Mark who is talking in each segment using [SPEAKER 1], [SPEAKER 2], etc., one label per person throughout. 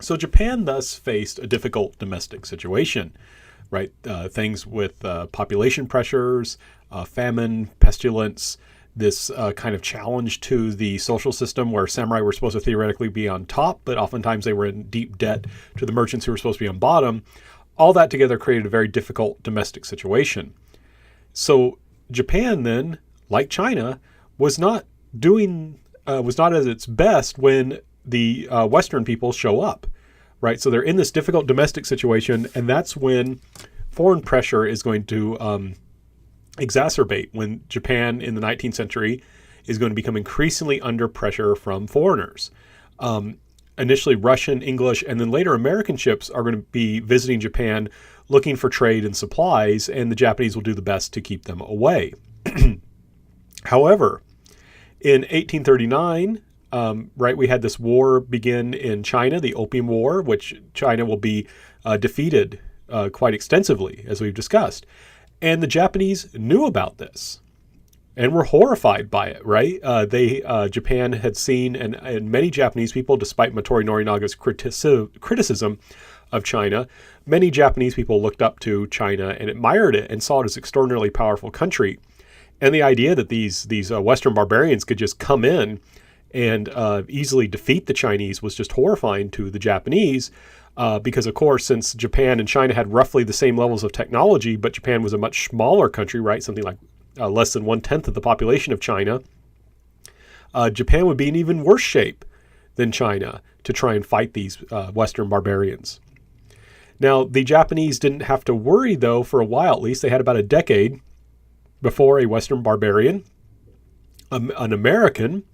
[SPEAKER 1] So Japan thus faced a difficult domestic situation, right? Things with population pressures, famine, pestilence, this kind of challenge to the social system where samurai were supposed to theoretically be on top, but oftentimes they were in deep debt to the merchants who were supposed to be on bottom. All that together created a very difficult domestic situation. So Japan then, like China, was not was not at its best when the Western people show up, right? So they're in this difficult domestic situation, and that's when foreign pressure is going to exacerbate, when Japan in the 19th century is going to become increasingly under pressure from foreigners. Initially Russian, English, and then later American ships are going to be visiting Japan looking for trade and supplies, and the Japanese will do the best to keep them away. However, in 1839, right, we had this war begin in China, the Opium War, which China will be defeated quite extensively, as we've discussed. And the Japanese knew about this and were horrified by it, right? Japan had seen, and many Japanese people, despite Matori Norinaga's criticism of China, many Japanese people looked up to China and admired it and saw it as an extraordinarily powerful country. And the idea that these Western barbarians could just come in and easily defeat the Chinese was just horrifying to the Japanese. Because, of course, since Japan and China had roughly the same levels of technology, but Japan was a much smaller country, right? Something like less than 1/10 of the population of China. Japan would be in even worse shape than China to try and fight these Western barbarians. Now, the Japanese didn't have to worry, though, for a while at least. They had about a decade before a Western barbarian, an American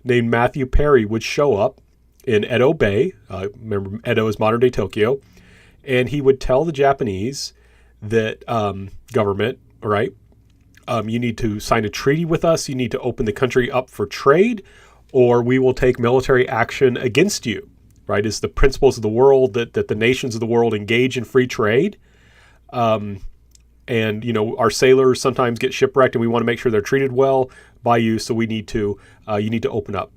[SPEAKER 1] named Matthew Perry, would show up in Edo Bay. Remember, Edo is modern-day Tokyo. And he would tell the Japanese that government, right, you need to sign a treaty with us, you need to open the country up for trade, or we will take military action against you, right? It's the principles of the world that the nations of the world engage in free trade. And, you know, our sailors sometimes get shipwrecked and we want to make sure they're treated well by you, so we need to, you need to open up.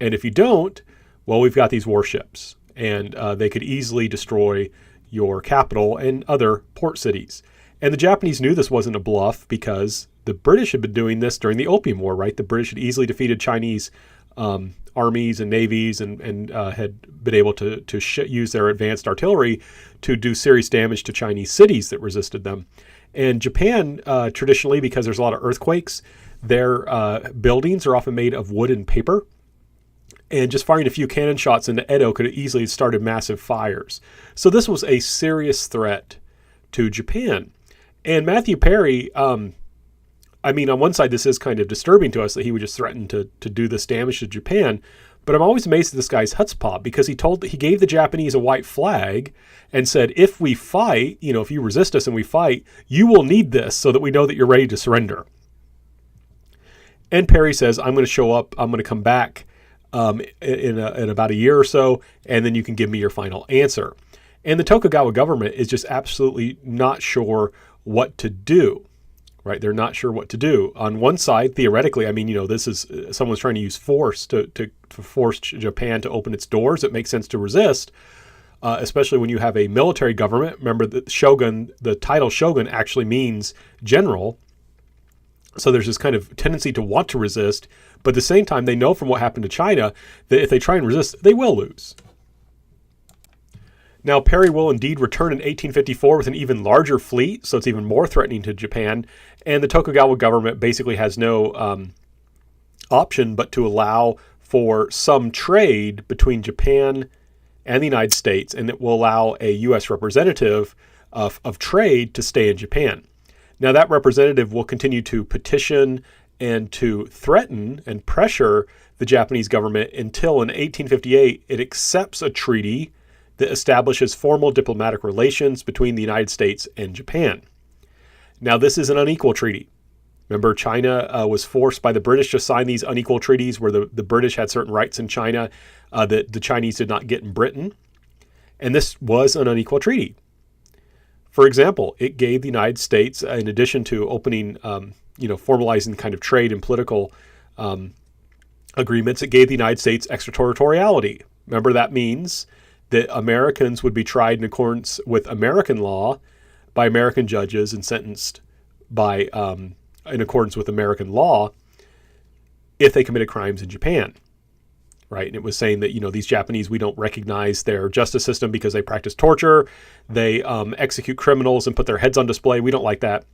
[SPEAKER 1] And if you don't, well, we've got these warships, and they could easily destroy your capital and other port cities. And the Japanese knew this wasn't a bluff because the British had been doing this during the Opium War, right? The British had easily defeated Chinese armies and navies and had been able to use their advanced artillery to do serious damage to Chinese cities that resisted them. And Japan, traditionally, because there's a lot of earthquakes, their buildings are often made of wood and paper. And just firing a few cannon shots into Edo could have easily started massive fires. So this was a serious threat to Japan. And Matthew Perry, I mean, on one side, this is kind of disturbing to us that he would just threaten to do this damage to Japan. But I'm always amazed at this guy's chutzpah, because he gave the Japanese a white flag and said, if we fight, you know, if you resist us and we fight, you will need this so that we know that you're ready to surrender. And Perry says, I'm going to show up, I'm going to come back in about a year or so, and then you can give me your final answer. And the Tokugawa government is just absolutely not sure what to do, right? They're not sure what to do. On one side, theoretically, I mean, you know, this is someone's trying to use force to force Japan to open its doors. It makes sense to resist, especially when you have a military government. Remember that shogun, the title shogun actually means general. So there's this kind of tendency to want to resist, but at the same time, they know from what happened to China that if they try and resist, they will lose. Now, Perry will indeed return in 1854 with an even larger fleet, so it's even more threatening to Japan, and the Tokugawa government basically has no option but to allow for some trade between Japan and the United States, and it will allow a U.S. representative of trade to stay in Japan. Now, that representative will continue to petition and to threaten and pressure the Japanese government until in 1858 it accepts a treaty that establishes formal diplomatic relations between the United States and Japan. Now, this is an unequal treaty. Remember, China was forced by the British to sign these unequal treaties where the British had certain rights in China that the Chinese did not get in Britain. And this was an unequal treaty. For example, it gave the United States, in addition to opening, formalizing kind of trade and political agreements, it gave the United States extraterritoriality. Remember, that means that Americans would be tried in accordance with American law by American judges and sentenced by in accordance with American law if they committed crimes in Japan. Right. And it was saying that, these Japanese, we don't recognize their justice system because they practice torture. They execute criminals and put their heads on display. We don't like that.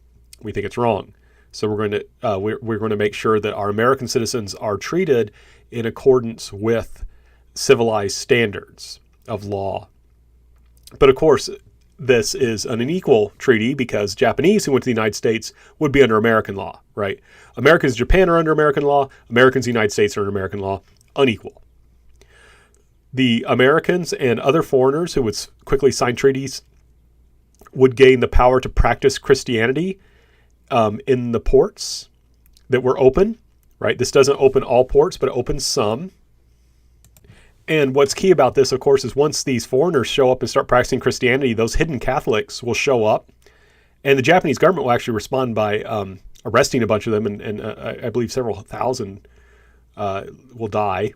[SPEAKER 1] We think it's wrong. So we're going to make sure that our American citizens are treated in accordance with civilized standards of law. But of course, this is an unequal treaty because Japanese who went to the United States would be under American law, right? Americans in Japan are under American law. Americans in the United States are under American law. Unequal. The Americans and other foreigners who would quickly sign treaties would gain the power to practice Christianity in the ports that were open, right? This doesn't open all ports, but it opens some. And what's key about this, of course, is once these foreigners show up and start practicing Christianity, those hidden Catholics will show up. And the Japanese government will actually respond by arresting a bunch of them. And I believe several thousand will die.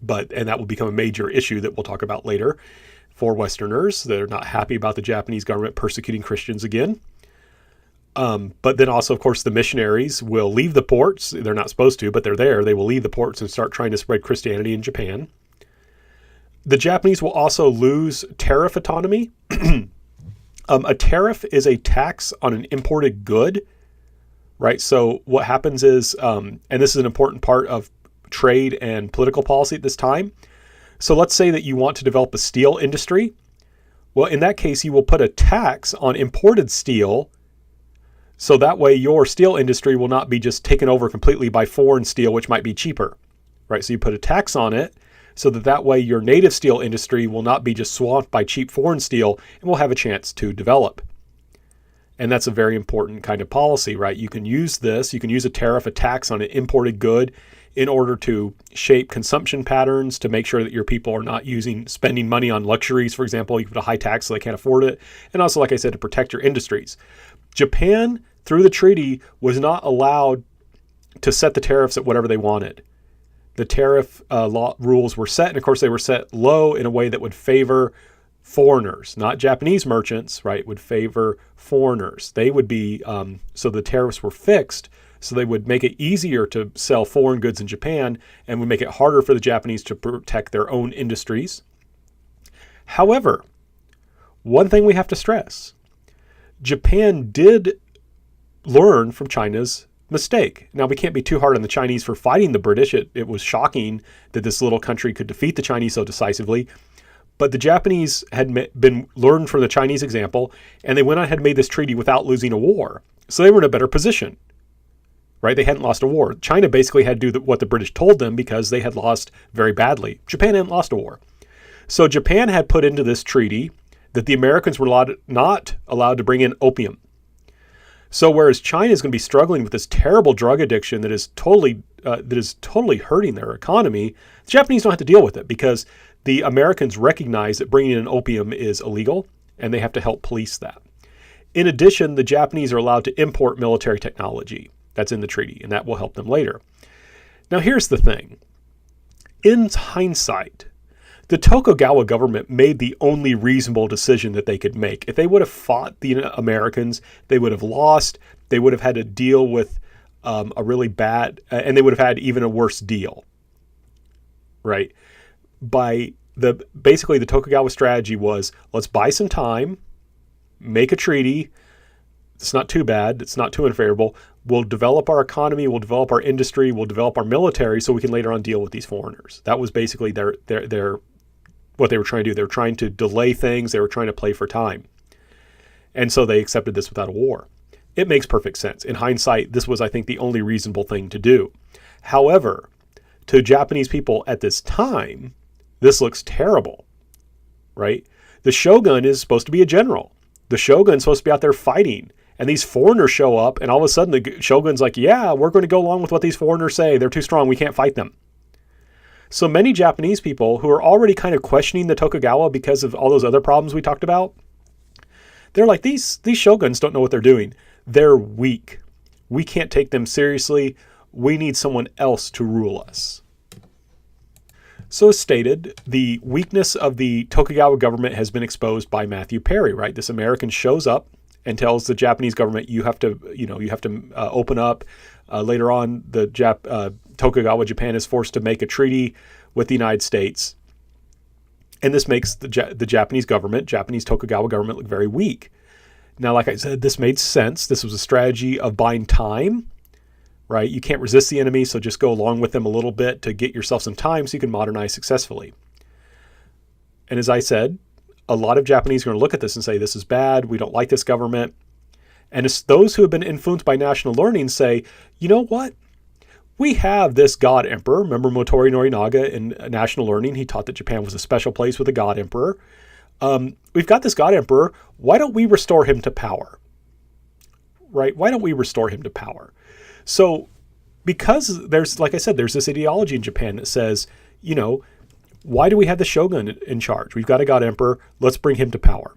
[SPEAKER 1] And that will become a major issue that we'll talk about later for Westerners. They're not happy about the Japanese government persecuting Christians again. But then also, of course, the missionaries will leave the ports. They're not supposed to, but they're there. They will leave the ports and start trying to spread Christianity in Japan. The Japanese will also lose tariff autonomy. A tariff is a tax on an imported good, right? So what happens is, and this is an important part of trade and political policy at this time. So let's say that you want to develop a steel industry. Well, in that case, you will put a tax on imported steel. So that way your steel industry will not be just taken over completely by foreign steel, which might be cheaper, right? So you put a tax on it so that way your native steel industry will not be just swamped by cheap foreign steel and will have a chance to develop. And that's a very important kind of policy, right? You can use a tariff, a tax on an imported good in order to shape consumption patterns to make sure that your people are not spending money on luxuries. For example, you put a high tax so they can't afford it. And also, like I said, to protect your industries. Japan, through the treaty, was not allowed to set the tariffs at whatever they wanted. The tariff law rules were set, and of course they were set low in a way that would favor foreigners, not Japanese merchants, right? Would favor foreigners. They would be, so the tariffs were fixed, so they would make it easier to sell foreign goods in Japan and would make it harder for the Japanese to protect their own industries. However, one thing we have to stress, Japan did learn from China's mistake. Now, we can't be too hard on the Chinese for fighting the British. It was shocking that this little country could defeat the Chinese so decisively. But the Japanese had been learned from the Chinese example, and they went on and had made this treaty without losing a war. So they were in a better position, right? They hadn't lost a war. China basically had to do what the British told them because they had lost very badly. Japan hadn't lost a war. So Japan had put into this treaty that the Americans were not allowed to bring in opium. So whereas China is going to be struggling with this terrible drug addiction that is totally hurting their economy, the Japanese don't have to deal with it because the Americans recognize that bringing in opium is illegal and they have to help police that. In addition, the Japanese are allowed to import military technology. That's in the treaty, and that will help them later. Now, here's the thing. In hindsight, the Tokugawa government made the only reasonable decision that they could make. If they would have fought the Americans, they would have lost. They would have had to deal with a really bad, and they would have had even a worse deal, right? Basically, the Tokugawa strategy was, let's buy some time, make a treaty. It's not too bad. It's not too unfavorable. We'll develop our economy. We'll develop our industry. We'll develop our military so we can later on deal with these foreigners. That was basically their what they were trying to do. They were trying to delay things. They were trying to play for time. And so they accepted this without a war. It makes perfect sense. In hindsight, this was, I think, the only reasonable thing to do. However, to Japanese people at this time, this looks terrible, right? The shogun is supposed to be a general. The shogun's supposed to be out there fighting. And these foreigners show up, and all of a sudden the shogun's like, yeah, we're going to go along with what these foreigners say. They're too strong. We can't fight them. So many Japanese people who are already kind of questioning the Tokugawa because of all those other problems we talked about, they're like, these shoguns don't know what they're doing. They're weak. We can't take them seriously. We need someone else to rule us. So as stated, the weakness of the Tokugawa government has been exposed by Matthew Perry, right? This American shows up and tells the Japanese government, you have to open up. Later on, Tokugawa Japan is forced to make a treaty with the United States. And this makes the Japanese government, Japanese Tokugawa government, look very weak. Now, like I said, this made sense. This was a strategy of buying time, right? You can't resist the enemy, so just go along with them a little bit to get yourself some time so you can modernize successfully. And as I said, a lot of Japanese are going to look at this and say, this is bad, we don't like this government. And it's those who have been influenced by national learning say, you know what? We have this God Emperor. Remember Motoori Norinaga in National Learning? He taught that Japan was a special place with a God Emperor. We've got this God Emperor. Why don't we restore him to power? Right? Why don't we restore him to power? So because there's, like I said, there's this ideology in Japan that says, why do we have the shogun in charge? We've got a God Emperor. Let's bring him to power.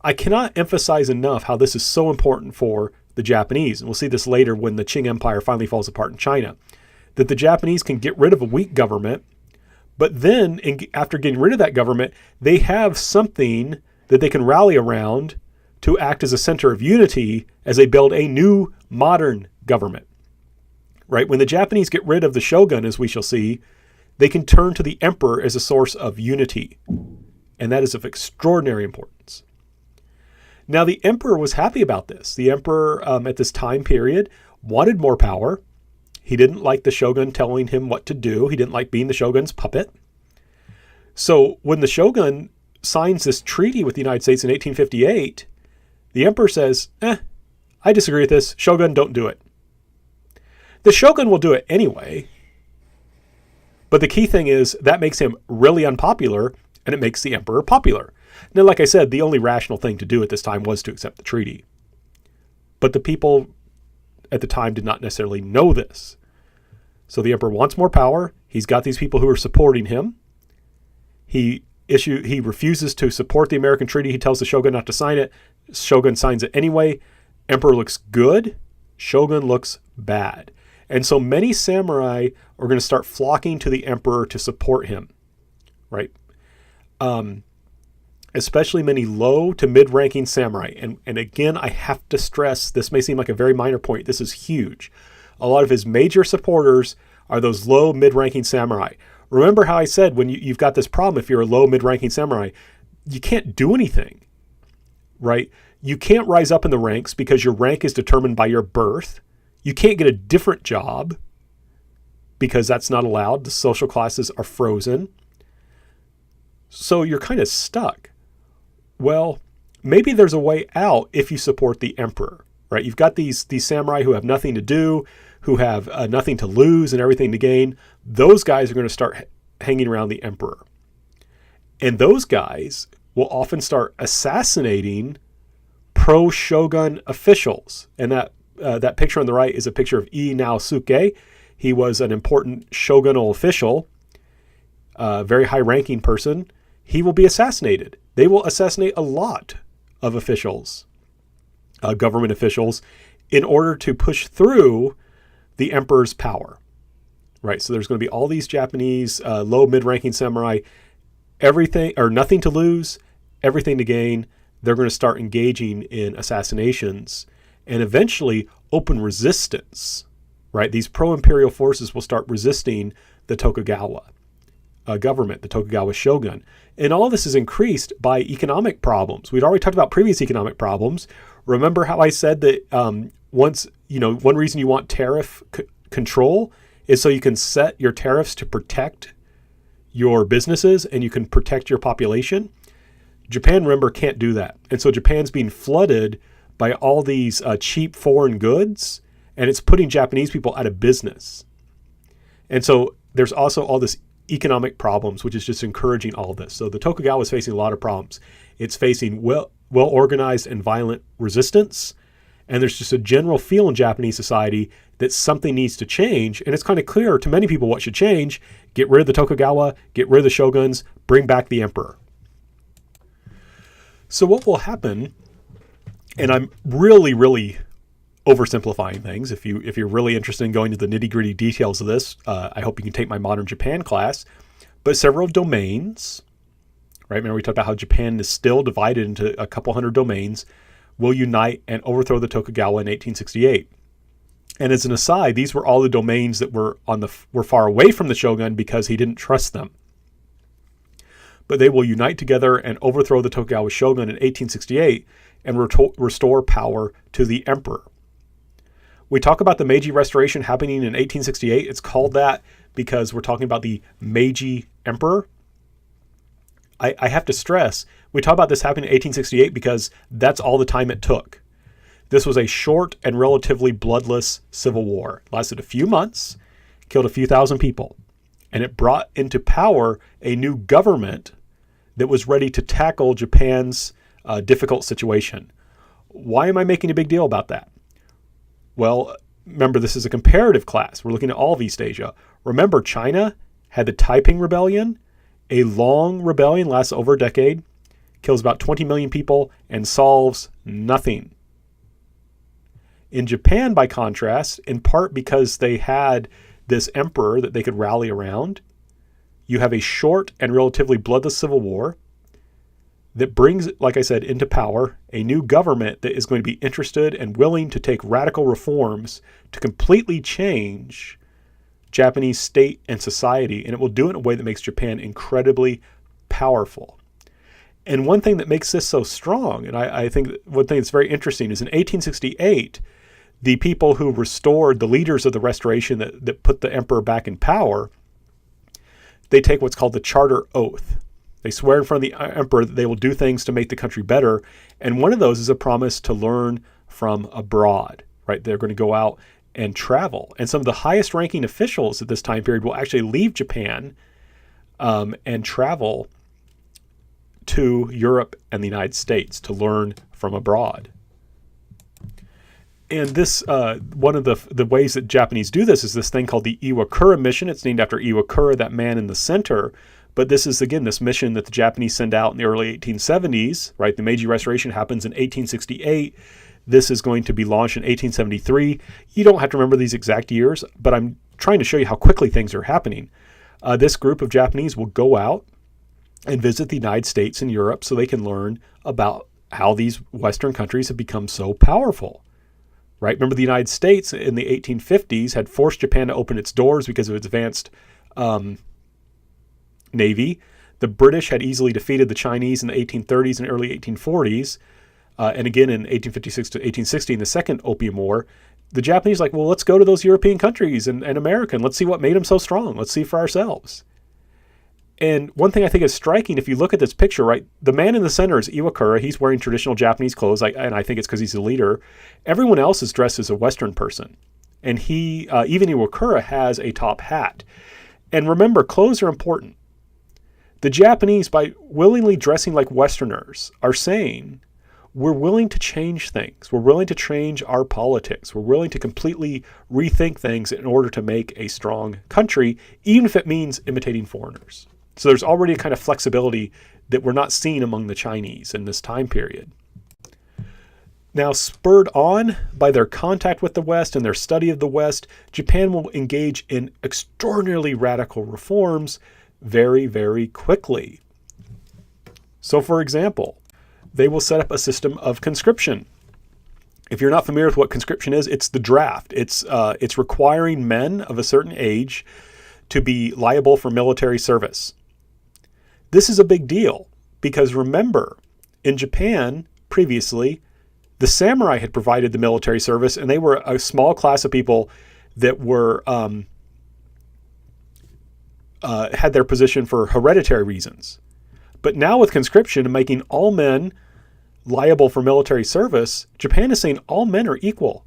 [SPEAKER 1] I cannot emphasize enough how this is so important for the Japanese. And we'll see this later when the Qing Empire finally falls apart in China. That the Japanese can get rid of a weak government, but then after getting rid of that government, they have something that they can rally around to act as a center of unity as they build a new modern government. Right? When the Japanese get rid of the shogun, as we shall see, they can turn to the emperor as a source of unity. And that is of extraordinary importance. Now, the emperor was happy about this. The emperor at this time period wanted more power. He didn't like the shogun telling him what to do. He didn't like being the shogun's puppet. So when the shogun signs this treaty with the United States in 1858, the emperor says, I disagree with this. Shogun, don't do it. The shogun will do it anyway. But the key thing is that makes him really unpopular, and it makes the emperor popular. Now, like I said, the only rational thing to do at this time was to accept the treaty. But the people at the time did not necessarily know this. So the emperor wants more power. He's got these people who are supporting him. He refuses to support the American treaty. He tells the shogun not to sign it. Shogun signs it anyway. Emperor looks good. Shogun looks bad. And so many samurai are going to start flocking to the emperor to support him, right? Especially many low to mid-ranking samurai. And again, I have to stress, this may seem like a very minor point. This is huge. A lot of his major supporters are those low, mid-ranking samurai. Remember how I said when you've got this problem, if you're a low, mid-ranking samurai, you can't do anything, right? You can't rise up in the ranks because your rank is determined by your birth. You can't get a different job because that's not allowed. The social classes are frozen. So you're kind of stuck. Well, maybe there's a way out if you support the emperor, right? You've got these samurai who have nothing to do, who have nothing to lose and everything to gain. Those guys are going to start hanging around the emperor. And those guys will often start assassinating pro-shogun officials. And that picture on the right is a picture of Ii Naosuke. He was an important shogunal official, a very high-ranking person. He will be assassinated. They will assassinate a lot of officials, government officials, in order to push through the emperor's power, right? So there's going to be all these Japanese low, mid-ranking samurai, everything or nothing to lose, everything to gain. They're going to start engaging in assassinations and eventually open resistance, right? These pro-imperial forces will start resisting the Tokugawa government, the Tokugawa shogun. And all this is increased by economic problems. We'd already talked about previous economic problems. Remember how I said that one reason you want tariff control is so you can set your tariffs to protect your businesses and you can protect your population. Japan, remember, can't do that. And so Japan's being flooded by all these cheap foreign goods, and it's putting Japanese people out of business. And so there's also all this economic problems, which is just encouraging all this. So the Tokugawa is facing a lot of problems. It's facing well-organized and violent resistance. And there's just a general feel in Japanese society that something needs to change. And it's kind of clear to many people what should change. Get rid of the Tokugawa, get rid of the shoguns, bring back the emperor. So what will happen, and I'm really, really oversimplifying things. If you're really interested in going to the nitty-gritty details of this, I hope you can take my Modern Japan class. But several domains, right? Remember we talked about how Japan is still divided into a couple hundred domains, will unite and overthrow the Tokugawa in 1868. And as an aside, these were all the domains that were far away from the shogun because he didn't trust them. But they will unite together and overthrow the Tokugawa shogun in 1868 and restore power to the emperor. We talk about the Meiji Restoration happening in 1868. It's called that because we're talking about the Meiji Emperor. I have to stress, we talk about this happening in 1868 because that's all the time it took. This was a short and relatively bloodless civil war. It lasted a few months, killed a few thousand people, and it brought into power a new government that was ready to tackle Japan's difficult situation. Why am I making a big deal about that? Well, remember, this is a comparative class. We're looking at all of East Asia. Remember, China had the Taiping Rebellion, a long rebellion, lasts over a decade, kills about 20 million people, and solves nothing. In Japan, by contrast, in part because they had this emperor that they could rally around, you have a short and relatively bloodless civil war that brings, like I said, into power a new government that is going to be interested and willing to take radical reforms to completely change Japanese state and society. And it will do it in a way that makes Japan incredibly powerful. And one thing that makes this so strong, and I think one thing that's very interesting, is in 1868, the people who restored, the leaders of the restoration that put the emperor back in power, they take what's called the Charter Oath. They swear in front of the emperor that they will do things to make the country better. And one of those is a promise to learn from abroad, right? They're going to go out and travel. And some of the highest ranking officials at this time period will actually leave Japan and travel to Europe and the United States to learn from abroad. And this, one of the ways that Japanese do this is this thing called the Iwakura Mission. It's named after Iwakura, that man in the center. But this is, again, this mission that the Japanese send out in the early 1870s, right? The Meiji Restoration happens in 1868. This is going to be launched in 1873. You don't have to remember these exact years, but I'm trying to show you how quickly things are happening. This group of Japanese will go out and visit the United States and Europe so they can learn about how these Western countries have become so powerful. Right? Remember, the United States in the 1850s had forced Japan to open its doors because of its advanced navy. The British had easily defeated the Chinese in the 1830s and early 1840s. And again, in 1856 to 1860, in the Second Opium War, the Japanese like, well, let's go to those European countries and America, and let's see what made them so strong. Let's see for ourselves. And one thing I think is striking, if you look at this picture, right, the man in the center is Iwakura. He's wearing traditional Japanese clothes, and I think it's because he's the leader. Everyone else is dressed as a Western person. And he, even Iwakura, has a top hat. And remember, clothes are important. The Japanese, by willingly dressing like Westerners, are saying, we're willing to change things. We're willing to change our politics. We're willing to completely rethink things in order to make a strong country, even if it means imitating foreigners. So there's already a kind of flexibility that we're not seeing among the Chinese in this time period. Now, spurred on by their contact with the West and their study of the West, Japan will engage in extraordinarily radical reforms very, very quickly. So, for example, they will set up a system of conscription. If you're not familiar with what conscription is, it's the draft. It's requiring men of a certain age to be liable for military service. This is a big deal because remember, in Japan previously, the samurai had provided the military service, and they were a small class of people that were had their position for hereditary reasons. But now with conscription and making all men liable for military service, Japan is saying all men are equal.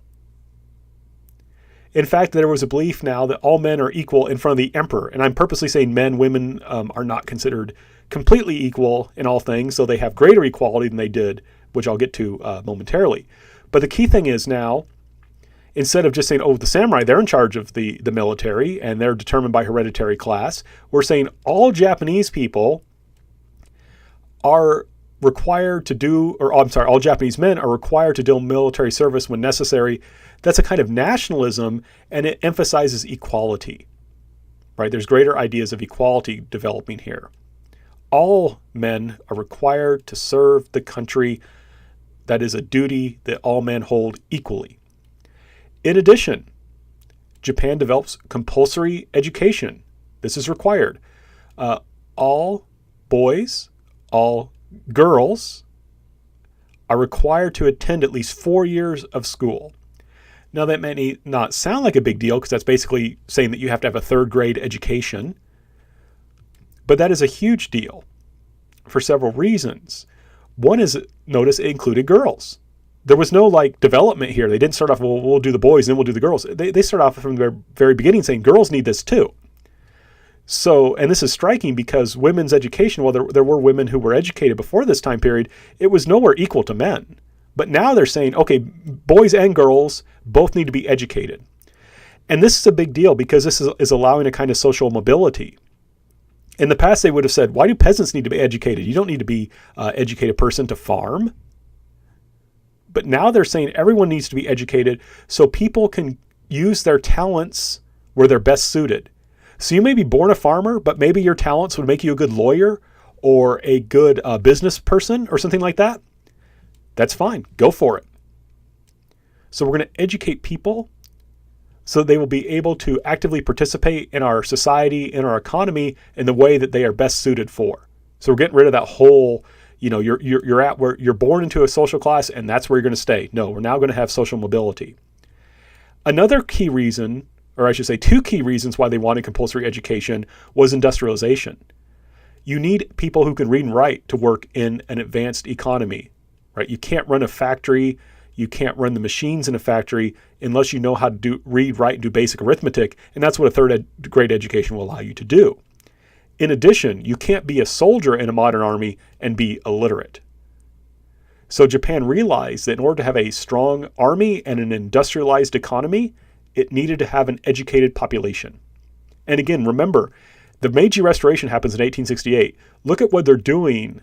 [SPEAKER 1] In fact, there was a belief now that all men are equal in front of the emperor. And I'm purposely saying men, women are not considered completely equal in all things, so they have greater equality than they did, which I'll get to momentarily. But the key thing is now, instead of just saying, oh, the samurai, they're in charge of the military and they're determined by hereditary class, we're saying all Japanese people are required to do, or I'm sorry, all Japanese men are required to do military service when necessary. That's a kind of nationalism, and it emphasizes equality. right? There's greater ideas of equality developing here. All men are required to serve the country. That is a duty that all men hold equally. In addition, Japan develops compulsory education. This is required. All boys, all girls are required to attend at least 4 years of school. Now, that may not sound like a big deal because that's basically saying that you have to have a third grade education. But that is a huge deal for several reasons. One is, notice it included girls. There was no development here. They didn't start off, well, we'll do the boys and then we'll do the girls. They start off from the very beginning saying girls need this too. So, and this is striking because women's education, while there were women who were educated before this time period, it was nowhere equal to men. But now they're saying, okay, boys and girls both need to be educated. And this is a big deal because this is allowing a kind of social mobility. In the past, they would have said, why do peasants need to be educated? You don't need to be an educated person to farm. But now they're saying everyone needs to be educated so people can use their talents where they're best suited. So you may be born a farmer, but maybe your talents would make you a good lawyer or a good business person or something like that. That's fine. Go for it. So we're going to educate people so they will be able to actively participate in our society, in our economy, in the way that they are best suited for. So we're getting rid of that whole, you're at where you're born into a social class and that's where you're going to stay. No, we're now going to have social mobility. Another key reason, or I should say 2 key reasons why they wanted compulsory education was industrialization. You need people who can read and write to work in an advanced economy, right? You can't run a factory. You can't run the machines in a factory unless you know how to read, write, and do basic arithmetic. And that's what a third grade education will allow you to do. In addition, you can't be a soldier in a modern army and be illiterate. So Japan realized that in order to have a strong army and an industrialized economy, it needed to have an educated population. And again, remember, the Meiji Restoration happens in 1868. Look at what they're doing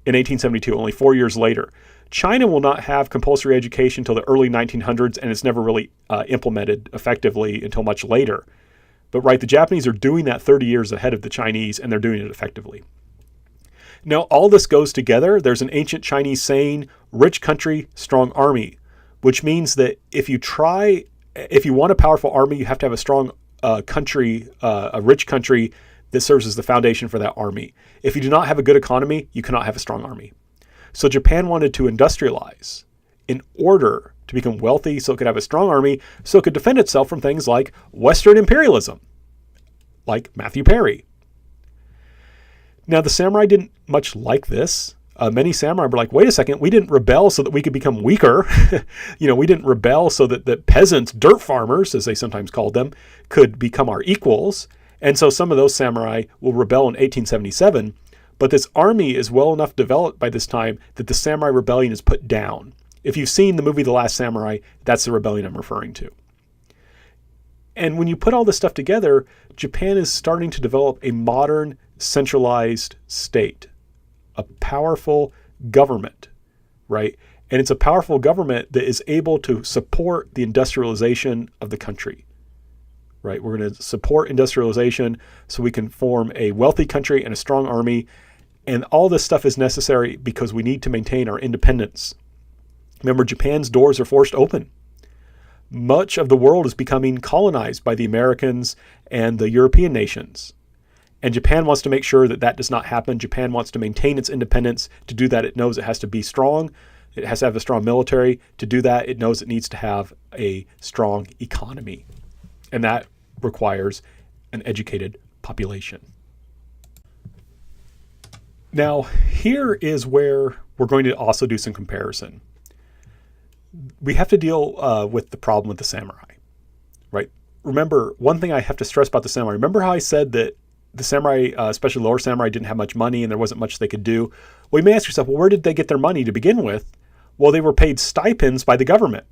[SPEAKER 1] in 1872, only 4 years later. China will not have compulsory education until the early 1900s, and it's never really implemented effectively until much later. But right, the Japanese are doing that 30 years ahead of the Chinese, and they're doing it effectively. Now, all this goes together. There's an ancient Chinese saying, rich country, strong army, which means that if you want a powerful army, you have to have a strong country, a rich country that serves as the foundation for that army. If you do not have a good economy, you cannot have a strong army. So Japan wanted to industrialize in order to become wealthy so it could have a strong army, so it could defend itself from things like Western imperialism, like Matthew Perry. Now, the samurai didn't much like this. Many samurai were like, wait a second, we didn't rebel so that we could become weaker. We didn't rebel so that the peasants, dirt farmers, as they sometimes called them, could become our equals. And so some of those samurai will rebel in 1877. But this army is well enough developed by this time that the samurai rebellion is put down. If you've seen the movie The Last Samurai, that's the rebellion I'm referring to. And when you put all this stuff together, Japan is starting to develop a modern, centralized state, a powerful government, right? And it's a powerful government that is able to support the industrialization of the country, right? We're going to support industrialization so we can form a wealthy country and a strong army. And all this stuff is necessary because we need to maintain our independence. Remember, Japan's doors are forced open. Much of the world is becoming colonized by the Americans and the European nations. And Japan wants to make sure that that does not happen. Japan wants to maintain its independence. To do that, it knows it has to be strong. It has to have a strong military. To do that, it knows it needs to have a strong economy. And that requires an educated population. Now, here is where we're going to also do some comparison. We have to deal with the problem with the samurai, right? Remember, one thing I have to stress about the samurai. Remember how I said that the samurai, especially lower samurai, didn't have much money and there wasn't much they could do? Well, you may ask yourself, well, where did they get their money to begin with? Well, they were paid stipends by the government,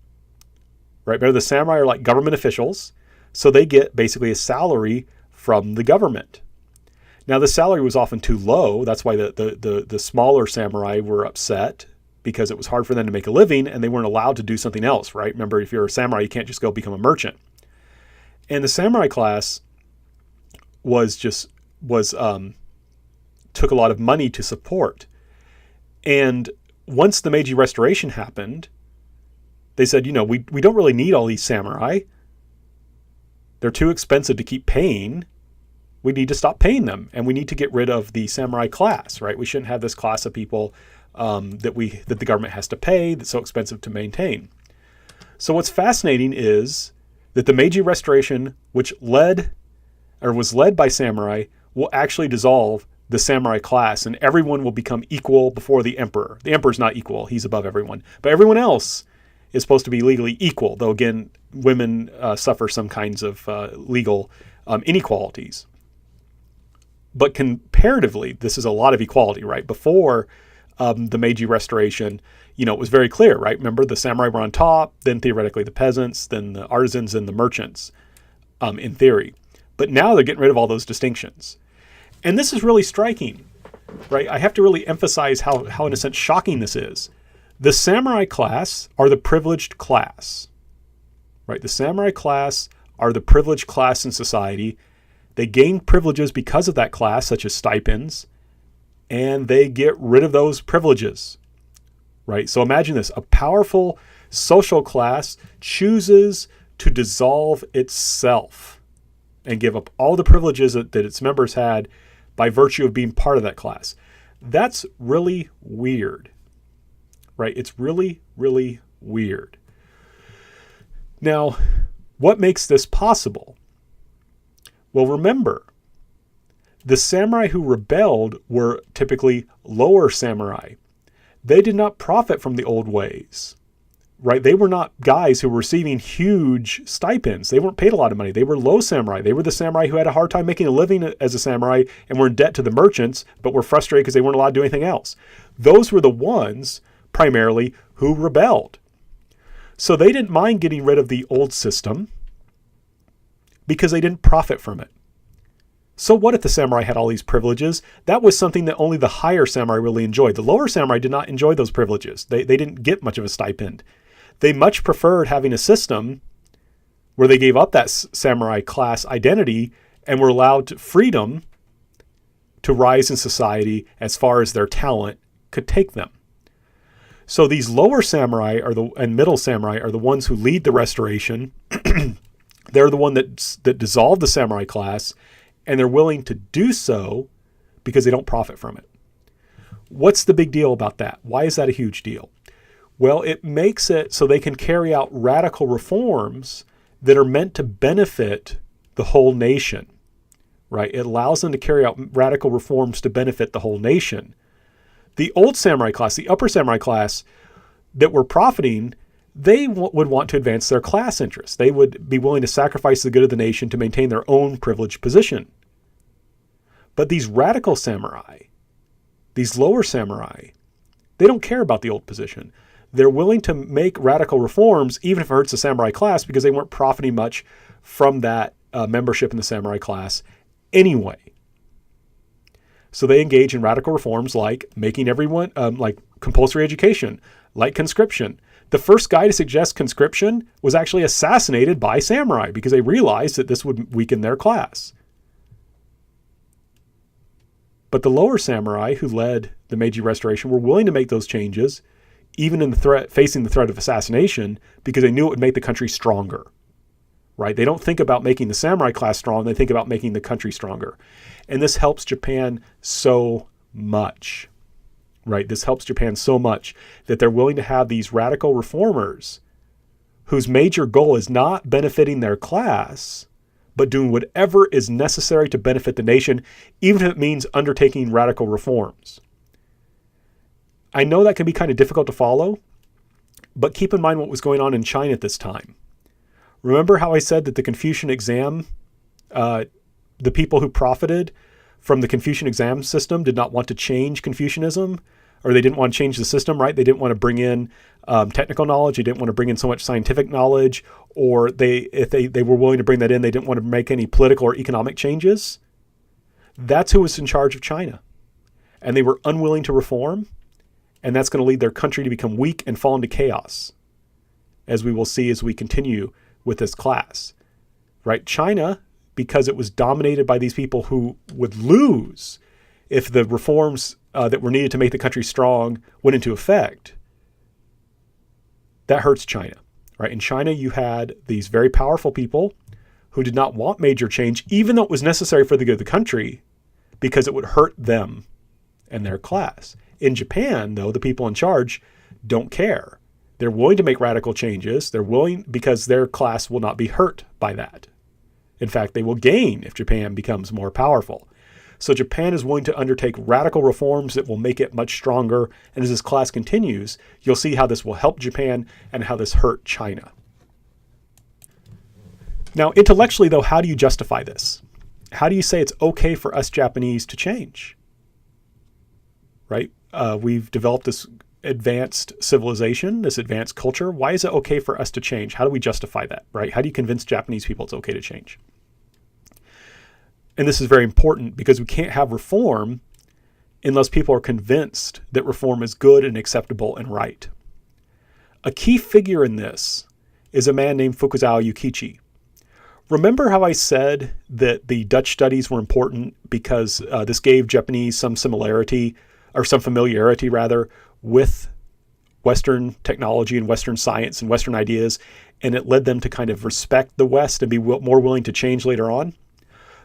[SPEAKER 1] right? Remember, the samurai are like government officials, so they get basically a salary from the government. Now, the salary was often too low. That's why the smaller samurai were upset, because it was hard for them to make a living and they weren't allowed to do something else, right? Remember, if you're a samurai, you can't just go become a merchant. And the samurai class took a lot of money to support. And once the Meiji Restoration happened, they said, we don't really need all these samurai. They're too expensive to keep paying. We need to stop paying them, and we need to get rid of the samurai class, right? We shouldn't have this class of people that the government has to pay that's so expensive to maintain. So what's fascinating is that the Meiji Restoration, which was led by samurai, will actually dissolve the samurai class, and everyone will become equal before the emperor. The emperor's not equal. He's above everyone. But everyone else is supposed to be legally equal, though, again, women suffer some kinds of legal inequalities. But comparatively, this is a lot of equality, right? Before the Meiji Restoration, it was very clear, right? Remember, the samurai were on top, then theoretically the peasants, then the artisans and the merchants, in theory. But now they're getting rid of all those distinctions. And this is really striking, right? I have to really emphasize how in a sense, shocking this is. The samurai class are the privileged class, right? The samurai class are the privileged class in society. They gain privileges because of that class, such as stipends, and they get rid of those privileges, right? So imagine this. A powerful social class chooses to dissolve itself and give up all the privileges that its members had by virtue of being part of that class. That's really weird, right? It's really, really weird. Now, what makes this possible? Well, remember, the samurai who rebelled were typically lower samurai. They did not profit from the old ways, right? They were not guys who were receiving huge stipends. They weren't paid a lot of money. They were low samurai. They were the samurai who had a hard time making a living as a samurai and were in debt to the merchants, but were frustrated because they weren't allowed to do anything else. Those were the ones, primarily, who rebelled. So they didn't mind getting rid of the old system because they didn't profit from it. So what if the samurai had all these privileges? That was something that only the higher samurai really enjoyed. The lower samurai did not enjoy those privileges. They didn't get much of a stipend. They much preferred having a system where they gave up that samurai class identity and were allowed freedom to rise in society as far as their talent could take them. So these lower samurai and middle samurai are the ones who lead the restoration. They're the one that dissolved the samurai class, and they're willing to do so because they don't profit from it. What's the big deal about that? Why is that a huge deal? Well, it makes it so they can carry out radical reforms that are meant to benefit the whole nation, right? It allows them to carry out radical reforms to benefit the whole nation. The old samurai class, the upper samurai class that were profiting, they would want to advance their class interests. They would be willing to sacrifice the good of the nation to maintain their own privileged position. But these radical samurai, these lower samurai, they don't care about the old position. They're willing to make radical reforms, even if it hurts the samurai class, because they weren't profiting much from that membership in the samurai class anyway. So they engage in radical reforms like making everyone, like compulsory education, like conscription. The first guy to suggest conscription was actually assassinated by samurai because they realized that this would weaken their class. But the lower samurai who led the Meiji Restoration were willing to make those changes, even in facing the threat of assassination, because they knew it would make the country stronger. Right? They don't think about making the samurai class strong, they think about making the country stronger. And this helps Japan so much. Right? This helps Japan so much that they're willing to have these radical reformers whose major goal is not benefiting their class, but doing whatever is necessary to benefit the nation, even if it means undertaking radical reforms. I know that can be kind of difficult to follow, but keep in mind what was going on in China at this time. Remember how I said that the Confucian exam, the people who profited from the Confucian exam system did not want to change Confucianism, or they didn't want to change the system, right? They didn't want to bring in technical knowledge. They didn't want to bring in so much scientific knowledge, or if they were willing to bring that in, they didn't want to make any political or economic changes. That's who was in charge of China. And they were unwilling to reform, and that's going to lead their country to become weak and fall into chaos, as we will see as we continue with this class, right? China because it was dominated by these people who would lose if the reforms that were needed to make the country strong went into effect, that hurts China, right? In China, you had these very powerful people who did not want major change, even though it was necessary for the good of the country, because it would hurt them and their class. In Japan, though, the people in charge don't care. They're willing to make radical changes. They're willing because their class will not be hurt by that. In fact, they will gain if Japan becomes more powerful. So Japan is willing to undertake radical reforms that will make it much stronger. And as this class continues, you'll see how this will help Japan and how this hurt China. Now, intellectually, though, how do you justify this? How do you say it's okay for us Japanese to change? Right? We've developed this advanced civilization, this advanced culture. Why is it okay for us to change? How do we justify that, right? How do you convince Japanese people it's okay to change? And this is very important because we can't have reform unless people are convinced that reform is good and acceptable and right. A key figure in this is a man named Fukuzawa Yukichi. Remember how I said that the Dutch studies were important because this gave Japanese some familiarity with Western technology and Western science and Western ideas, and it led them to kind of respect the West and be more willing to change later on?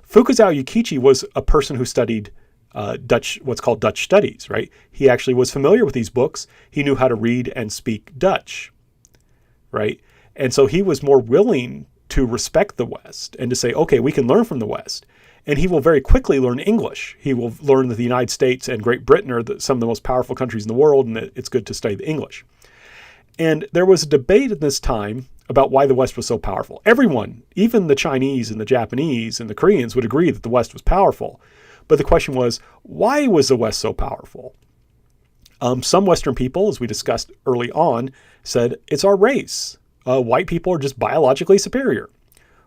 [SPEAKER 1] Fukuzawa Yukichi was a person who studied what's called Dutch studies, right? He actually was familiar with these books. He knew how to read and speak Dutch, right? And so he was more willing to respect the West and to say, okay, we can learn from the West. And he will very quickly learn English. He will learn that the United States and Great Britain are some of the most powerful countries in the world, and that it's good to study the English. And there was a debate at this time about why the West was so powerful. Everyone, even the Chinese and the Japanese and the Koreans, would agree that the West was powerful. But the question was, why was the West so powerful? Some Western people, as we discussed early on, said it's our race. White people are just biologically superior.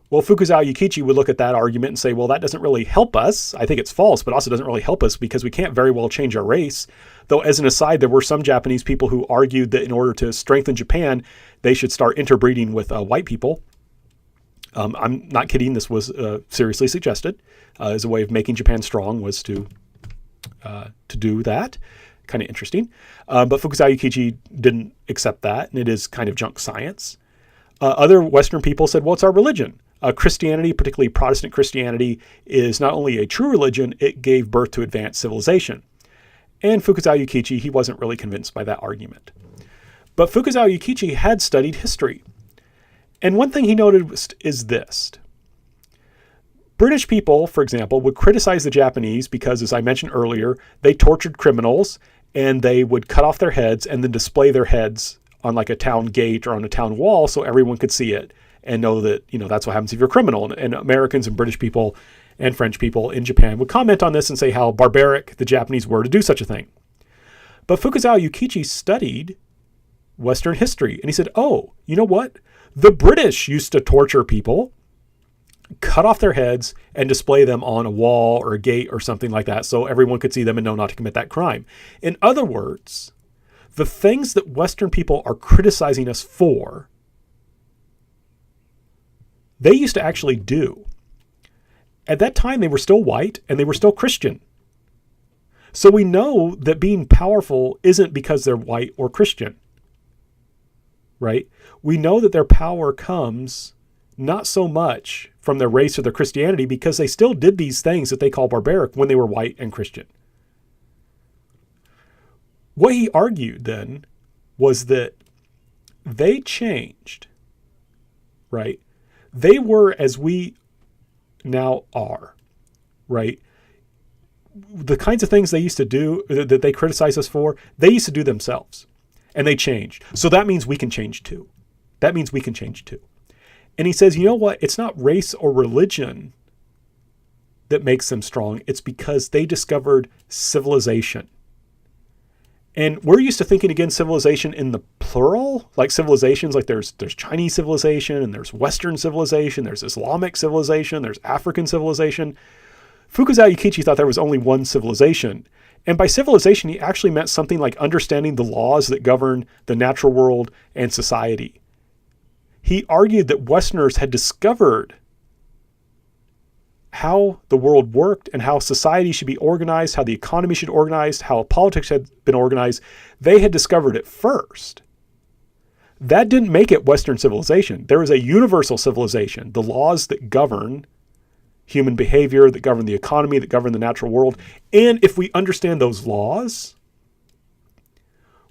[SPEAKER 1] Well, Fukuzawa Yukichi would look at that argument and say, well, that doesn't really help us. I think it's false, but also doesn't really help us because we can't very well change our race. Though, as an aside, there were some Japanese people who argued that in order to strengthen Japan, they should start interbreeding with white people. I'm not kidding. This was seriously suggested as a way of making Japan strong, was to do that. Kind of interesting. But Fukuzawa Yukichi didn't accept that, and it is kind of junk science. Other Western people said, well, it's our religion. Christianity, particularly Protestant Christianity, is not only a true religion, it gave birth to advanced civilization. And Fukuzawa Yukichi, he wasn't really convinced by that argument. But Fukuzawa Yukichi had studied history. And one thing he noted is this. British people, for example, would criticize the Japanese because, as I mentioned earlier, they tortured criminals and they would cut off their heads and then display their heads on like a town gate or on a town wall so everyone could see it and know that, that's what happens if you're a criminal. And Americans and British people and French people in Japan would comment on this and say how barbaric the Japanese were to do such a thing. But Fukuzawa Yukichi studied Western history, and he said, oh, you know what? The British used to torture people, cut off their heads, and display them on a wall or a gate or something like that so everyone could see them and know not to commit that crime. In other words, the things that Western people are criticizing us for, they used to actually do. At that time, they were still white and they were still Christian. So we know that being powerful isn't because they're white or Christian, right? We know that their power comes not so much from their race or their Christianity because they still did these things that they call barbaric when they were white and Christian. What he argued then was that they changed, right? They were as we now are, right? The kinds of things they used to do that they criticize us for, they used to do themselves and they changed. So that means we can change too. That means we can change too. And he says, you know what? It's not race or religion that makes them strong. It's because they discovered civilization. And we're used to thinking, again, civilization in the plural, like civilizations, like there's Chinese civilization and there's Western civilization, there's Islamic civilization, there's African civilization. Fukuzawa Yukichi thought there was only one civilization. And by civilization, he actually meant something like understanding the laws that govern the natural world and society. He argued that Westerners had discovered how the world worked and how society should be organized, how the economy should be organized, how politics had been organized. They had discovered it first. That didn't make it Western civilization. There is a universal civilization, the laws that govern human behavior, that govern the economy, that govern the natural world. And if we understand those laws,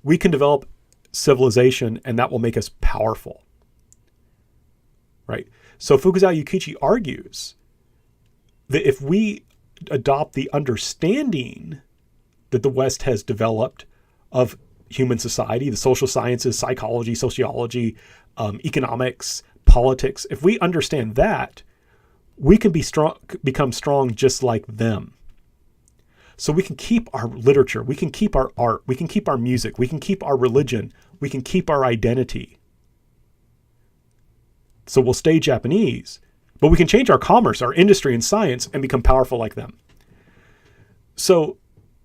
[SPEAKER 1] we can develop civilization, and that will make us powerful. Right? So Fukuzawa Yukichi argues that if we adopt the understanding that the West has developed of human society, the social sciences, psychology, sociology, economics, politics, if we understand that, we can become strong just like them. So we can keep our literature, we can keep our art, we can keep our music, we can keep our religion, we can keep our identity. So we'll stay Japanese, but we can change our commerce, our industry, and science and become powerful like them. So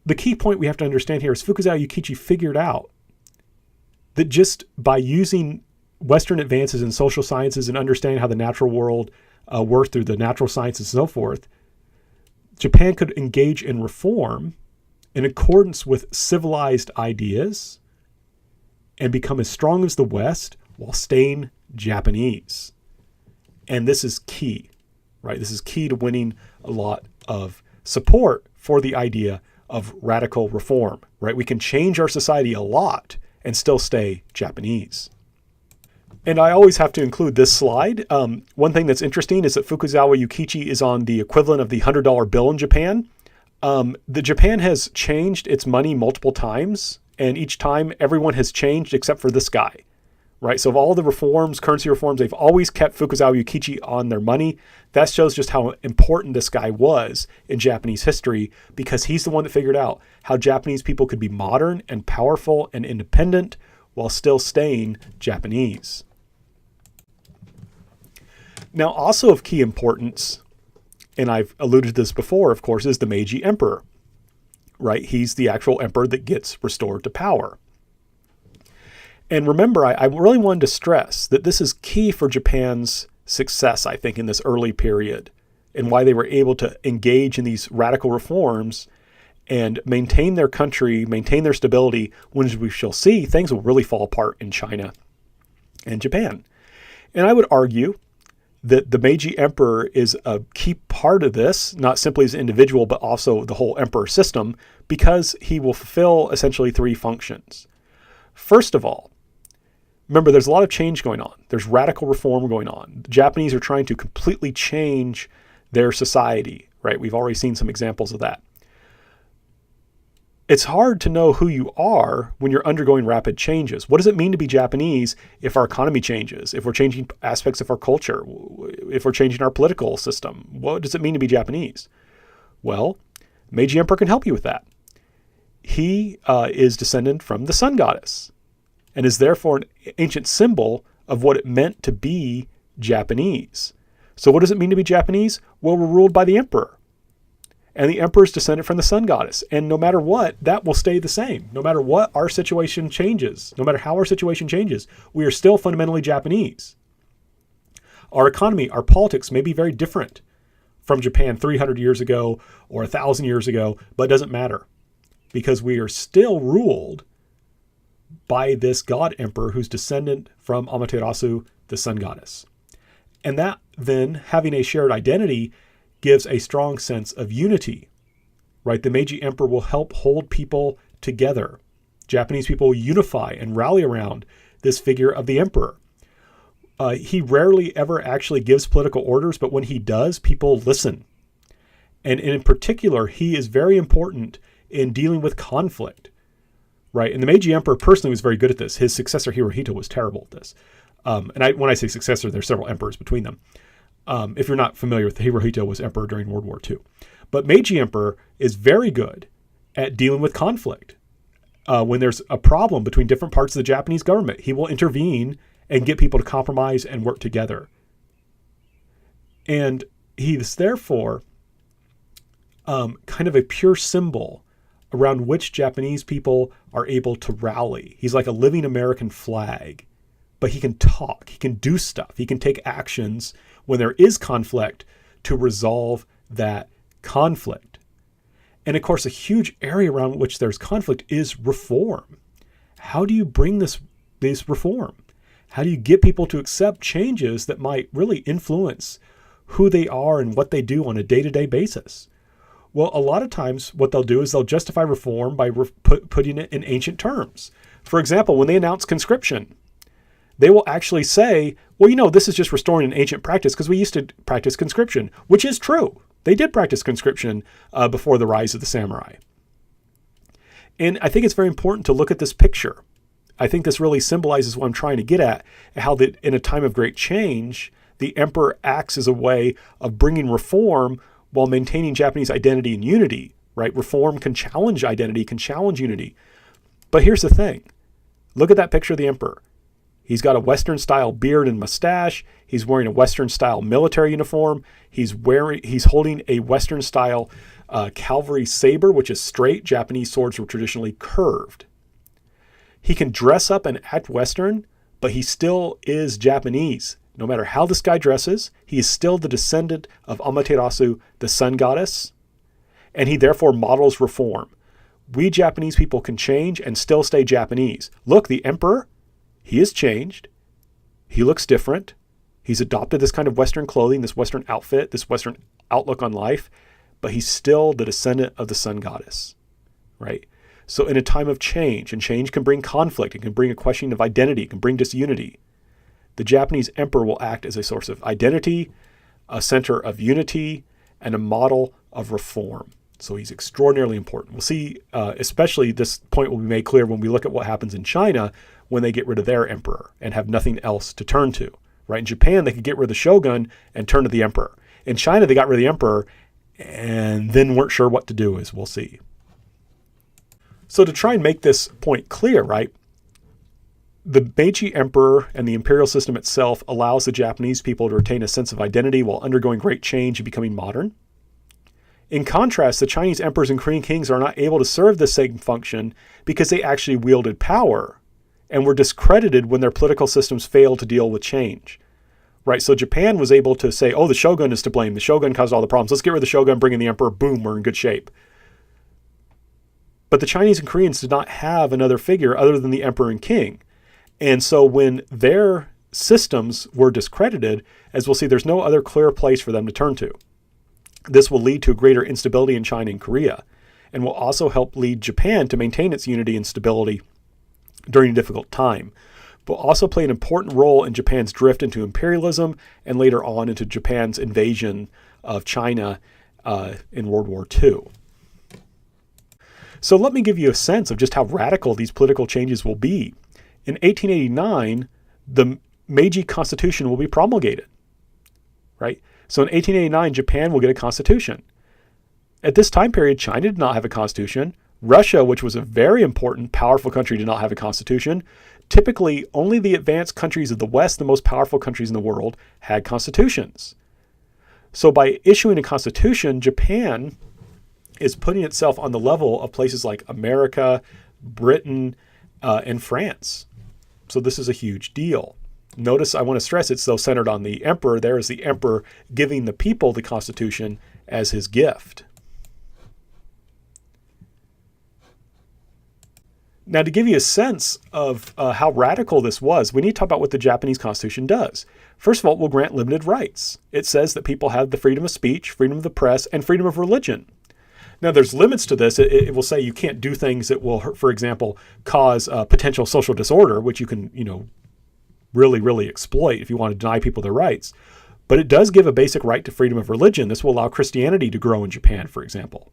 [SPEAKER 1] the key point we have to understand here is Fukuzawa Yukichi figured out that just by using Western advances in social sciences and understanding how the natural world worked through the natural sciences and so forth, Japan could engage in reform in accordance with civilized ideas and become as strong as the West while staying Japanese. And this is key, right? This is key to winning a lot of support for the idea of radical reform, right? We can change our society a lot and still stay Japanese. And I always have to include this slide. One thing that's interesting is that Fukuzawa Yukichi is on the equivalent of the $100 bill in Japan. The Japan has changed its money multiple times, and each time everyone has changed except for this guy, right? So of all the reforms, currency reforms, they've always kept Fukuzawa Yukichi on their money. That shows just how important this guy was in Japanese history, because he's the one that figured out how Japanese people could be modern and powerful and independent while still staying Japanese. Now, also of key importance, and I've alluded to this before, of course, is the Meiji Emperor, right? He's the actual emperor that gets restored to power. And remember, I really wanted to stress that this is key for Japan's success, I think, in this early period, and why they were able to engage in these radical reforms and maintain their country, maintain their stability, when, as we shall see, things will really fall apart in China and Japan. And I would argue that the Meiji Emperor is a key part of this, not simply as an individual, but also the whole emperor system, because he will fulfill essentially three functions. First of all, remember, there's a lot of change going on. There's radical reform going on. The Japanese are trying to completely change their society, right? We've already seen some examples of that. It's hard to know who you are when you're undergoing rapid changes. What does it mean to be Japanese if our economy changes, if we're changing aspects of our culture, if we're changing our political system? What does it mean to be Japanese? Well, Meiji Emperor can help you with that. He is descendant from the sun goddess and is therefore an ancient symbol of what it meant to be Japanese. So what does it mean to be Japanese? Well, we're ruled by the emperor. And the emperor is descended from the sun goddess. And no matter what, that will stay the same. No matter what our situation changes, no matter how our situation changes, we are still fundamentally Japanese. Our economy, our politics may be very different from Japan 300 years ago or 1,000 years ago, but it doesn't matter, because we are still ruled by this god emperor who's descendant from Amaterasu, the sun goddess. And that then, having a shared identity, gives a strong sense of unity, right? The Meiji Emperor will help hold people together. Japanese people will unify and rally around this figure of the emperor. He rarely ever actually gives political orders, but when he does, people listen. And in particular, he is very important in dealing with conflict, right? And the Meiji Emperor personally was very good at this. His successor, Hirohito, was terrible at this. When I say successor, there's several emperors between them. If you're not familiar with Hirohito, was emperor during World War II. But Meiji Emperor is very good at dealing with conflict. When there's a problem between different parts of the Japanese government, he will intervene and get people to compromise and work together. And he is therefore kind of a pure symbol around which Japanese people are able to rally. He's like a living American flag, but he can talk, he can do stuff, he can take actions when there is conflict to resolve that conflict. And of course, a huge area around which there's conflict is reform. How do you bring this reform? How do you get people to accept changes that might really influence who they are and what they do on a day-to-day basis? Well, a lot of times what they'll do is they'll justify reform by putting it in ancient terms. For example, when they announce conscription, they will actually say, well, this is just restoring an ancient practice because we used to practice conscription, which is true. They did practice conscription before the rise of the samurai. And I think it's very important to look at this picture. I think this really symbolizes what I'm trying to get at, how that in a time of great change, the emperor acts as a way of bringing reform while maintaining Japanese identity and unity, right? Reform can challenge identity, can challenge unity. But here's the thing. Look at that picture of the emperor. He's got a Western-style beard and mustache. He's wearing a Western-style military uniform. He's holding a Western-style cavalry saber, which is straight. Japanese swords were traditionally curved. He can dress up and act Western, but he still is Japanese. No matter how this guy dresses, he is still the descendant of Amaterasu, the sun goddess, and he therefore models reform. We Japanese people can change and still stay Japanese. Look, the emperor, he has changed. He looks different. He's adopted this kind of Western clothing, this Western outfit, this Western outlook on life, but he's still the descendant of the sun goddess, right? So in a time of change, and change can bring conflict, it can bring a questioning of identity, it can bring disunity, the Japanese emperor will act as a source of identity, a center of unity, and a model of reform. So he's extraordinarily important. We'll see, especially this point will be made clear when we look at what happens in China when they get rid of their emperor and have nothing else to turn to. Right? In Japan, they could get rid of the shogun and turn to the emperor. In China, they got rid of the emperor and then weren't sure what to do, as we'll see. So to try and make this point clear, right? The Meiji Emperor and the imperial system itself allows the Japanese people to retain a sense of identity while undergoing great change and becoming modern. In contrast, the Chinese emperors and Korean kings are not able to serve this same function because they actually wielded power and were discredited when their political systems failed to deal with change. Right? So Japan was able to say, oh, the shogun is to blame. The shogun caused all the problems. Let's get rid of the shogun, bring in the emperor. Boom, we're in good shape. But the Chinese and Koreans did not have another figure other than the emperor and king. And so when their systems were discredited, as we'll see, there's no other clear place for them to turn to. This will lead to a greater instability in China and Korea, and will also help lead Japan to maintain its unity and stability during a difficult time, but will also play an important role in Japan's drift into imperialism and later on into Japan's invasion of China in World War II. So let me give you a sense of just how radical these political changes will be. In 1889, the Meiji Constitution will be promulgated, right? So in 1889, Japan will get a constitution. At this time period, China did not have a constitution. Russia, which was a very important, powerful country, did not have a constitution. Typically, only the advanced countries of the West, the most powerful countries in the world, had constitutions. So by issuing a constitution, Japan is putting itself on the level of places like America, Britain, and France. So this is a huge deal. Notice I want to stress it's though centered on the emperor. There is the emperor giving the people the Constitution as his gift. Now, to give you a sense of how radical this was, we need to talk about what the Japanese Constitution does. First of all, it will grant limited rights. It says that people have the freedom of speech, freedom of the press, and freedom of religion. Now, there's limits to this. It will say you can't do things that will, for example, cause potential social disorder, which you can, really, really exploit if you want to deny people their rights. But it does give a basic right to freedom of religion. This will allow Christianity to grow in Japan, for example.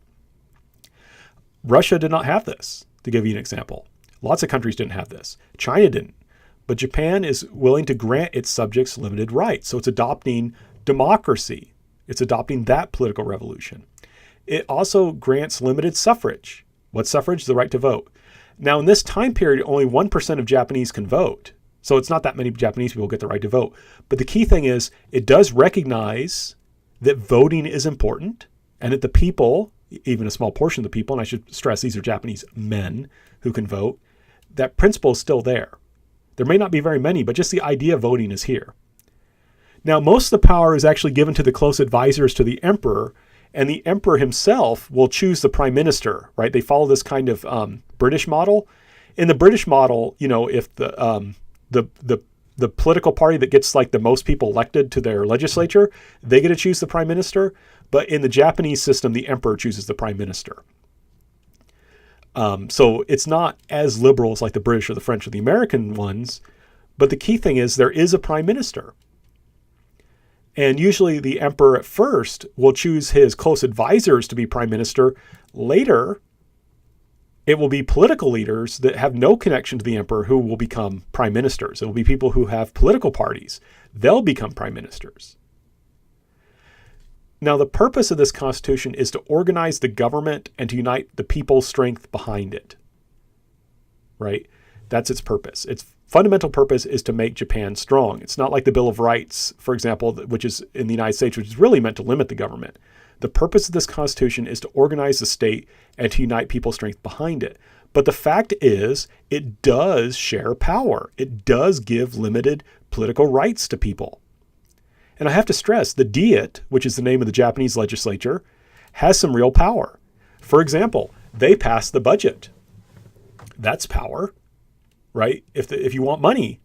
[SPEAKER 1] Russia did not have this, to give you an example. Lots of countries didn't have this. China didn't. But Japan is willing to grant its subjects limited rights. So it's adopting democracy. It's adopting that political revolution. It also grants limited suffrage. What's suffrage? The right to vote. Now, in this time period, only 1% of Japanese can vote. So it's not that many Japanese people get the right to vote. But the key thing is it does recognize that voting is important and that the people, even a small portion of the people, and I should stress these are Japanese men who can vote, that principle is still there. There may not be very many, but just the idea of voting is here. Now, most of the power is actually given to the close advisors to the emperor, And the emperor himself will choose the prime minister, right? They follow this kind of British model. In the British model, if the political party that gets like the most people elected to their legislature, they get to choose the prime minister. But in the Japanese system, the emperor chooses the prime minister. So it's not as liberal as like the British or the French or the American ones. But the key thing is there is a prime minister. And usually the emperor at first will choose his close advisors to be prime minister. Later, it will be political leaders that have no connection to the emperor who will become prime ministers. It will be people who have political parties. They'll become prime ministers. Now, the purpose of this constitution is to organize the government and to unite the people's strength behind it. Right? That's its purpose. Its fundamental purpose is to make Japan strong. It's not like the Bill of Rights, for example, which is in the United States, which is really meant to limit the government. The purpose of this constitution is to organize the state and to unite people's strength behind it. But the fact is, it does share power. It does give limited political rights to people. And I have to stress, the Diet, which is the name of the Japanese legislature, has some real power. For example, they pass the budget. That's power. Right? If you want money,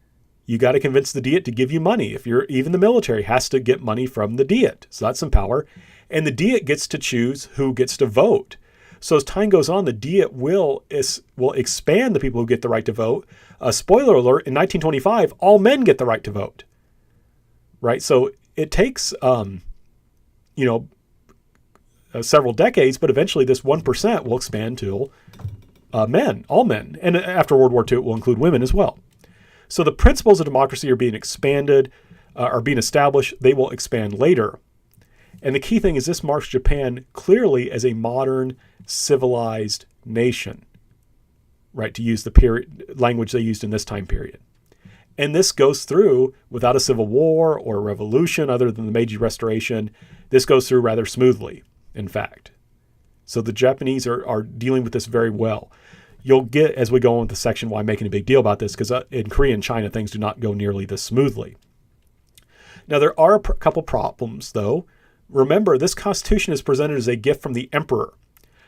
[SPEAKER 1] you got to convince the Diet to give you money. Even the military has to get money from the Diet. So that's some power. And the Diet gets to choose who gets to vote. So as time goes on, the Diet will expand the people who get the right to vote. Spoiler alert, in 1925, all men get the right to vote. Right? So it takes, several decades, but eventually this 1% will expand to men, all men. And after World War II, it will include women as well. So the principles of democracy are being expanded, are being established. They will expand later. And the key thing is this marks Japan clearly as a modern, civilized nation, right? To use the language they used in this time period. And this goes through without a civil war or a revolution other than the Meiji Restoration. This goes through rather smoothly, in fact. So the Japanese are dealing with this very well. You'll get, as we go on with the section, why I'm making a big deal about this, because in Korea and China, things do not go nearly this smoothly. Now, there are a couple problems, though. Remember, this constitution is presented as a gift from the emperor.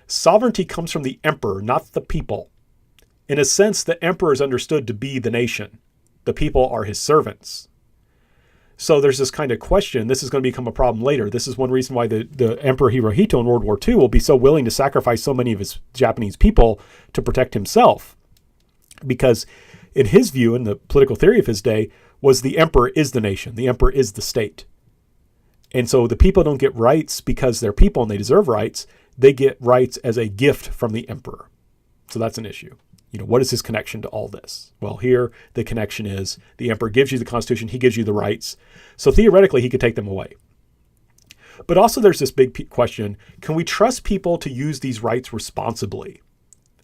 [SPEAKER 1] Sovereignty comes from the emperor, not the people. In a sense, the emperor is understood to be the nation. The people are his servants. So there's this kind of question. This is going to become a problem later. This is one reason why the Emperor Hirohito in World War II will be so willing to sacrifice so many of his Japanese people to protect himself. Because in his view, in the political theory of his day, was the emperor is the nation. The emperor is the state. And so the people don't get rights because they're people and they deserve rights. They get rights as a gift from the emperor. So that's an issue. What is his connection to all this? Well, here the connection is the emperor gives you the constitution. He gives you the rights. So theoretically, he could take them away. But also there's this big question. Can we trust people to use these rights responsibly?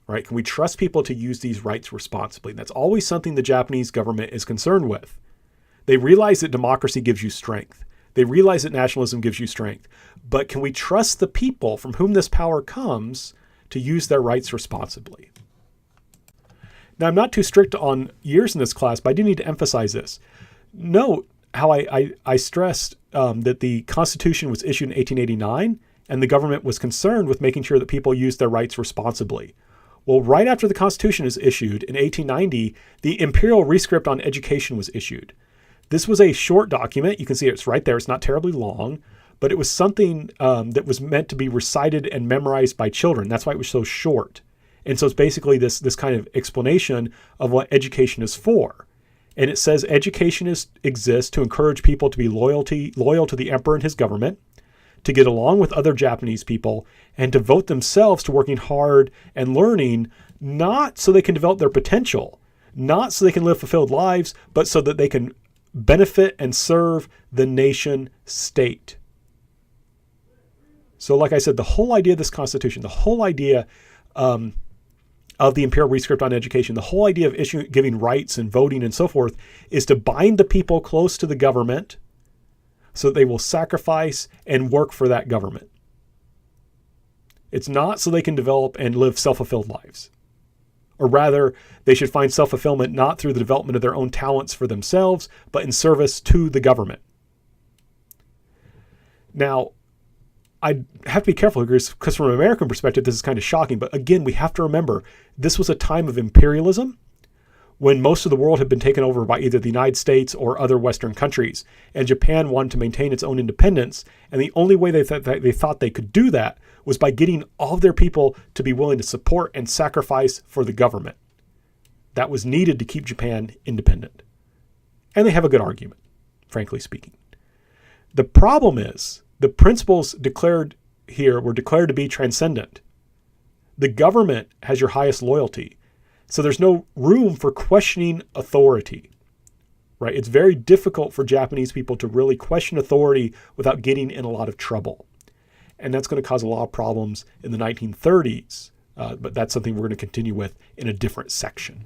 [SPEAKER 1] Right? Can we trust people to use these rights responsibly? And that's always something the Japanese government is concerned with. They realize that democracy gives you strength. They realize that nationalism gives you strength. But can we trust the people from whom this power comes to use their rights responsibly? Now, I'm not too strict on years in this class, but I do need to emphasize this. Note how I stressed that the Constitution was issued in 1889, and the government was concerned with making sure that people used their rights responsibly. Well, right after the Constitution is issued in 1890, the Imperial Rescript on Education was issued. This was a short document. You can see it's right there. It's not terribly long, but it was something that was meant to be recited and memorized by children. That's why it was so short. And so it's basically this kind of explanation of what education is for. And it says education exists to encourage people to be loyal to the emperor and his government, to get along with other Japanese people, and to devote themselves to working hard and learning, not so they can develop their potential, not so they can live fulfilled lives, but so that they can benefit and serve the nation state. So like I said, the whole idea of this Constitution, the whole idea of the Imperial Rescript on Education, the whole idea of giving rights and voting and so forth is to bind the people close to the government so that they will sacrifice and work for that government. It's not so they can develop and live self-fulfilled lives. Or rather, they should find self-fulfillment not through the development of their own talents for themselves, but in service to the government. Now, I have to be careful because from an American perspective, this is kind of shocking. But again, we have to remember this was a time of imperialism when most of the world had been taken over by either the United States or other Western countries. And Japan wanted to maintain its own independence. And the only way they thought they could do that was by getting all of their people to be willing to support and sacrifice for the government. That was needed to keep Japan independent. And they have a good argument, frankly speaking. The problem is the principles declared here were declared to be transcendent. The government has your highest loyalty. So there's no room for questioning authority, right? It's very difficult for Japanese people to really question authority without getting in a lot of trouble. And that's going to cause a lot of problems in the 1930s. But that's something we're going to continue with in a different section.